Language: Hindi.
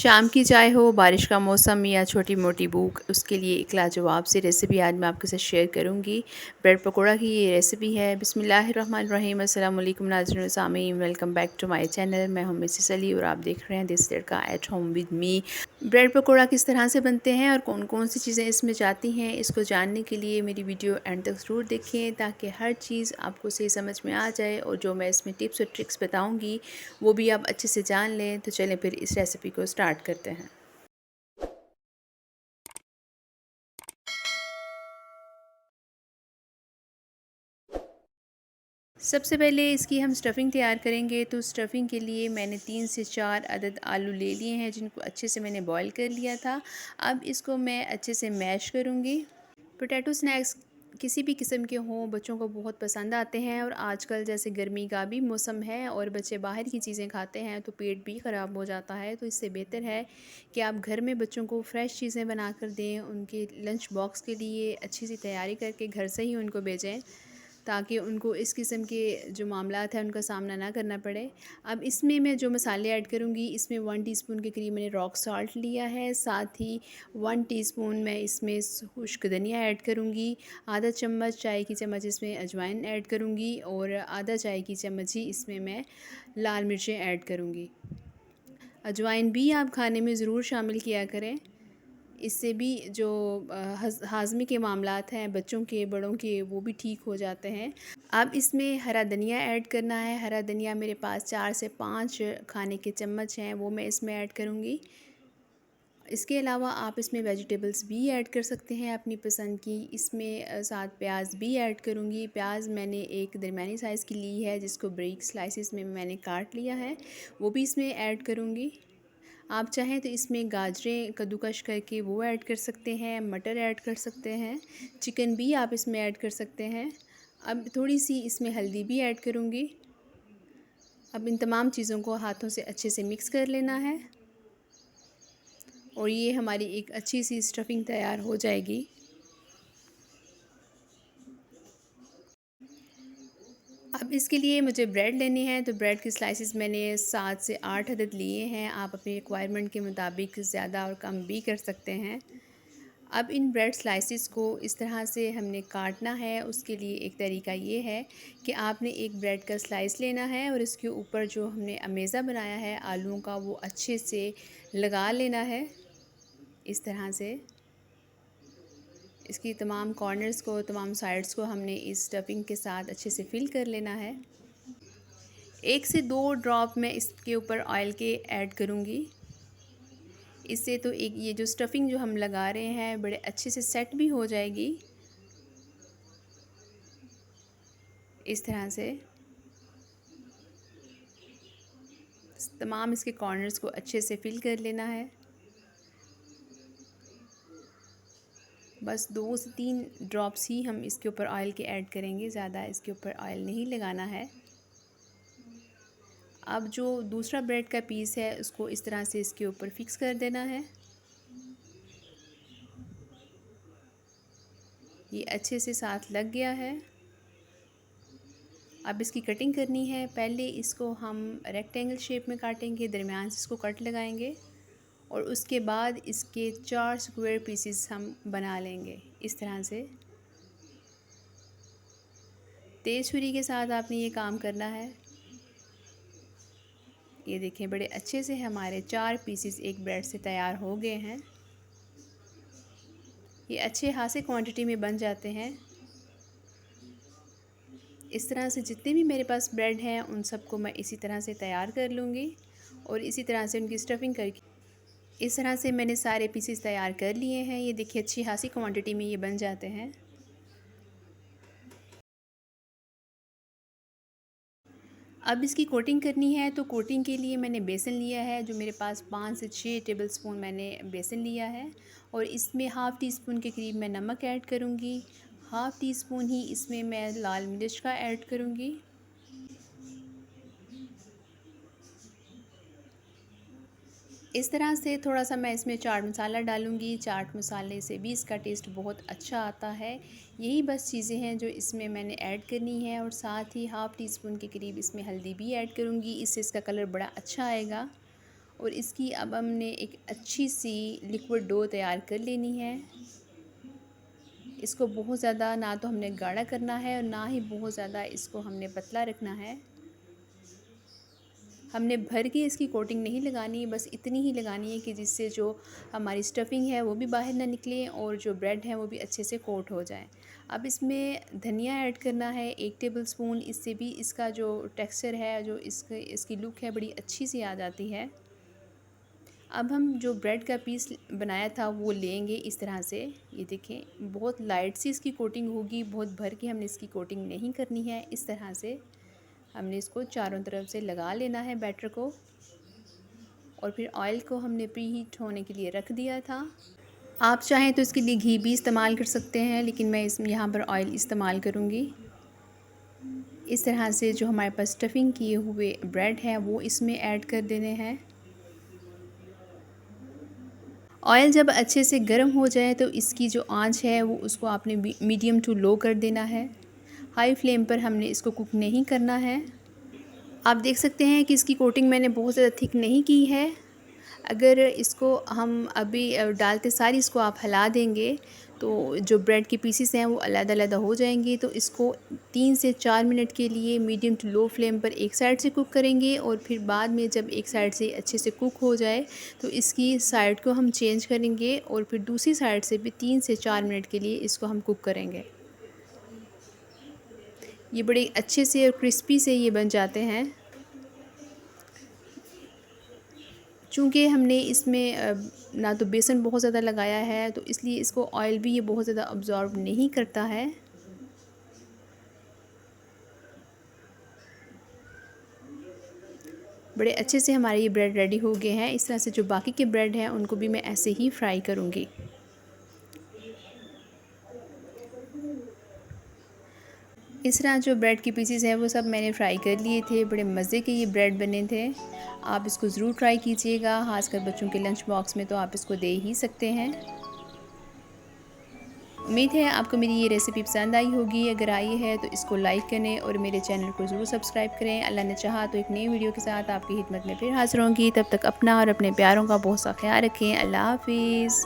शाम की चाय हो, बारिश का मौसम या छोटी मोटी भूख, उसके लिए एक लाजवाब सी रेसिपी आज मैं आपके साथ शेयर करूंगी। ब्रेड पकोड़ा की ये रेसिपी है। बिस्मिल्लाहिर्रहमानिर्रहीम। अस्सलाम वालेकुम नाज़रीन व सामीन, welcome back to my channel. मैं हूं मिसेस अली और आप देख रहे हैं this Tadka at home with me. Bread pakora किस तरह से बनते हैं और कौन कौन सी चीज़ें इसमें जाती हैं, इसको जानने के लिए मेरी वीडियो एंड तक ज़रूर देखें ताकि हर चीज़ आपको सही समझ में आ जाए और जो मैं इसमें टिप्स और ट्रिक्स बताऊँगी वो भी आप अच्छे से जान लें। तो चलें फिर इस रेसिपी को स्टार्ट करते हैं। सबसे पहले इसकी हम स्टफ़िंग तैयार करेंगे। तो स्टफ़िंग के लिए मैंने 3 से 4 अदद आलू ले लिए हैं जिनको अच्छे से मैंने बॉईल कर लिया था। अब इसको मैं अच्छे से मैश करूँगी। पोटैटो स्नैक्स किसी भी किस्म के हों, बच्चों को बहुत पसंद आते हैं और आजकल जैसे गर्मी का भी मौसम है और बच्चे बाहर की चीज़ें खाते हैं तो पेट भी ख़राब हो जाता है। तो इससे बेहतर है कि आप घर में बच्चों को फ़्रेश चीज़ें बना कर दें। उनके लंच बॉक्स के लिए अच्छी सी तैयारी करके घर से ही उनको भेजें ताकि उनको इस किस्म के जो मामलात हैं उनका सामना ना करना पड़े। अब इसमें मैं जो मसाले ऐड करूँगी, इसमें 1 टीस्पून के करीब मैंने रॉक साल्ट लिया है। साथ ही 1 टीस्पून मैं इसमें खुश्क धनिया ऐड करूँगी। आधा चम्मच चाय की चम्मच इसमें अजवाइन ऐड करूँगी और आधा चाय की चम्मच ही इसमें मैं लाल मिर्चें ऐड करूँगी। अजवाइन भी आप खाने में ज़रूर शामिल किया करें। इससे भी जो हाज़मे के मामलात हैं बच्चों के, बड़ों के, वो भी ठीक हो जाते हैं। अब इसमें हरा धनिया ऐड करना है। हरा धनिया मेरे पास 4 से 5 खाने के चम्मच हैं, वो मैं इसमें ऐड करूँगी। इसके अलावा आप इसमें वेजिटेबल्स भी ऐड कर सकते हैं अपनी पसंद की। इसमें साथ प्याज भी ऐड करूँगी। प्याज मैंने एक दरमियानी साइज़ की ली है जिसको बारीक स्लाइसिस में मैंने काट लिया है, वो भी इसमें ऐड करूँगी। आप चाहें तो इसमें गाजरें कद्दूकश करके वो ऐड कर सकते हैं, मटर ऐड कर सकते हैं, चिकन भी आप इसमें ऐड कर सकते हैं। अब थोड़ी सी इसमें हल्दी भी ऐड करूँगी। अब इन तमाम चीज़ों को हाथों से अच्छे से मिक्स कर लेना है और ये हमारी एक अच्छी सी स्टफ़िंग तैयार हो जाएगी। अब इसके लिए मुझे ब्रेड लेनी है। तो ब्रेड की स्लाइसेस मैंने 7 से 8 अदद लिए हैं। आप अपनी रिक्वायरमेंट के मुताबिक ज़्यादा और कम भी कर सकते हैं। अब इन ब्रेड स्लाइसेस को इस तरह से हमने काटना है। उसके लिए एक तरीका ये है कि आपने एक ब्रेड का स्लाइस लेना है और इसके ऊपर जो हमने अमेज़ा बनाया है आलूओं का, वो अच्छे से लगा लेना है। इस तरह से इसकी तमाम कॉर्नर्स को, तमाम साइड्स को हमने इस स्टफिंग के साथ अच्छे से फिल कर लेना है। 1 से 2 ड्रॉप मैं इसके ऊपर ऑयल के ऐड करूँगी। इससे तो एक ये जो स्टफ़िंग जो हम लगा रहे हैं बड़े अच्छे से सेट भी हो जाएगी। इस तरह से तमाम इसके कॉर्नर्स को अच्छे से फिल कर लेना है। बस 2 से 3 ड्रॉप्स ही हम इसके ऊपर ऑयल के ऐड करेंगे, ज़्यादा इसके ऊपर ऑयल नहीं लगाना है। अब जो दूसरा ब्रेड का पीस है उसको इस तरह से इसके ऊपर फिक्स कर देना है। ये अच्छे से साथ लग गया है। अब इसकी कटिंग करनी है। पहले इसको हम रेक्टेंगल शेप में काटेंगे, दरमियान से इसको कट लगाएंगे और उसके बाद इसके 4 स्क्वायर पीसेस हम बना लेंगे। इस तरह से तेज़ छुरी के साथ आपने ये काम करना है। ये देखें बड़े अच्छे से हमारे 4 पीसेस एक ब्रेड से तैयार हो गए हैं। ये अच्छे खासे क्वांटिटी में बन जाते हैं। इस तरह से जितने भी मेरे पास ब्रेड हैं उन सबको मैं इसी तरह से तैयार कर लूँगी और इसी तरह से उनकी स्टफ़िंग करके इस तरह से मैंने सारे पीसेस तैयार कर लिए हैं। ये देखिए अच्छी खासी क्वांटिटी में ये बन जाते हैं। अब इसकी कोटिंग करनी है। तो कोटिंग के लिए मैंने बेसन लिया है, जो मेरे पास 5 से 6 टेबलस्पून मैंने बेसन लिया है और इसमें हाफ़ टी स्पून के करीब मैं नमक ऐड करूँगी। हाफ़ टी स्पून ही इसमें मैं लाल मिर्च का ऐड करूँगी। इस तरह से थोड़ा सा मैं इसमें चाट मसाला डालूँगी। चाट मसाले से भी इसका टेस्ट बहुत अच्छा आता है। यही बस चीज़ें हैं जो इसमें मैंने ऐड करनी है और साथ ही हाफ़ टी स्पून के करीब इसमें हल्दी भी ऐड करूँगी। इससे इसका कलर बड़ा अच्छा आएगा और इसकी अब हमने एक अच्छी सी लिक्विड डो तैयार कर लेनी है। इसको बहुत ज़्यादा ना तो हमने गाढ़ा करना है और ना ही बहुत ज़्यादा इसको हमने पतला रखना है। हमने भर के इसकी कोटिंग नहीं लगानी, बस इतनी ही लगानी है कि जिससे जो हमारी स्टफ़िंग है वो भी बाहर ना निकले और जो ब्रेड है वो भी अच्छे से कोट हो जाए। अब इसमें धनिया ऐड करना है 1 टेबलस्पून। इससे भी इसका जो टेक्सचर है, जो इसकी लुक है, बड़ी अच्छी सी आ जाती है। अब हम जो ब्रेड का पीस बनाया था वो लेंगे इस तरह से। ये देखें, बहुत लाइट सी इसकी कोटिंग होगी, बहुत भर के हमने इसकी कोटिंग नहीं करनी है। इस तरह से हमने इसको चारों तरफ से लगा लेना है बैटर को। और फिर ऑयल को हमने प्री हीट होने के लिए रख दिया था। आप चाहें तो इसके लिए घी भी इस्तेमाल कर सकते हैं, लेकिन मैं यहाँ पर ऑयल इस्तेमाल करूँगी। इस तरह से जो हमारे पास स्टफ़िंग किए हुए ब्रेड हैं वो इसमें ऐड कर देने हैं। ऑयल जब अच्छे से गर्म हो जाए तो इसकी जो आंच है वो उसको आपने मीडियम टू लो कर देना है। हाई फ्लेम पर हमने इसको कुक नहीं करना है। आप देख सकते हैं कि इसकी कोटिंग मैंने बहुत ज़्यादा थिक नहीं की है। अगर इसको हम अभी डालते सारी इसको आप हिला देंगे तो जो ब्रेड के पीसेस हैं वो अलग-अलग हो जाएंगे। तो इसको 3 से 4 मिनट के लिए मीडियम टू लो फ्लेम पर एक साइड से कुक करेंगे और फिर बाद में जब एक साइड से अच्छे से कुक हो जाए तो इसकी साइड को हम चेंज करेंगे और फिर दूसरी साइड से भी 3 से 4 मिनट के लिए इसको हम कुक करेंगे। ये बड़े अच्छे से और क्रिस्पी से ये बन जाते हैं। चूँकि हमने इसमें ना तो बेसन बहुत ज़्यादा लगाया है तो इसलिए इसको ऑयल भी ये बहुत ज़्यादा अब्ज़ॉर्ब नहीं करता है। बड़े अच्छे से हमारे ये ब्रेड रेडी हो गए हैं। इस तरह से जो बाकी के ब्रेड हैं उनको भी मैं ऐसे ही फ्राई करूँगी। इस तरह जो ब्रेड के पीसेस हैं वो सब मैंने फ्राई कर लिए थे। बड़े मज़े के ये ब्रेड बने थे। आप इसको ज़रूर ट्राई कीजिएगा, ख़ासकर बच्चों के लंच बॉक्स में तो आप इसको दे ही सकते हैं। उम्मीद है आपको मेरी ये रेसिपी पसंद आई होगी। अगर आई है तो इसको लाइक करें और मेरे चैनल को ज़रूर सब्सक्राइब करें। अल्लाह ने चाहा तो एक नई वीडियो के साथ आपकी खिदमत में फिर हाज़िर होंगी। तब तक अपना और अपने प्यारों का बहुत सा ख्याल रखें। अल्लाह हाफ़िज़।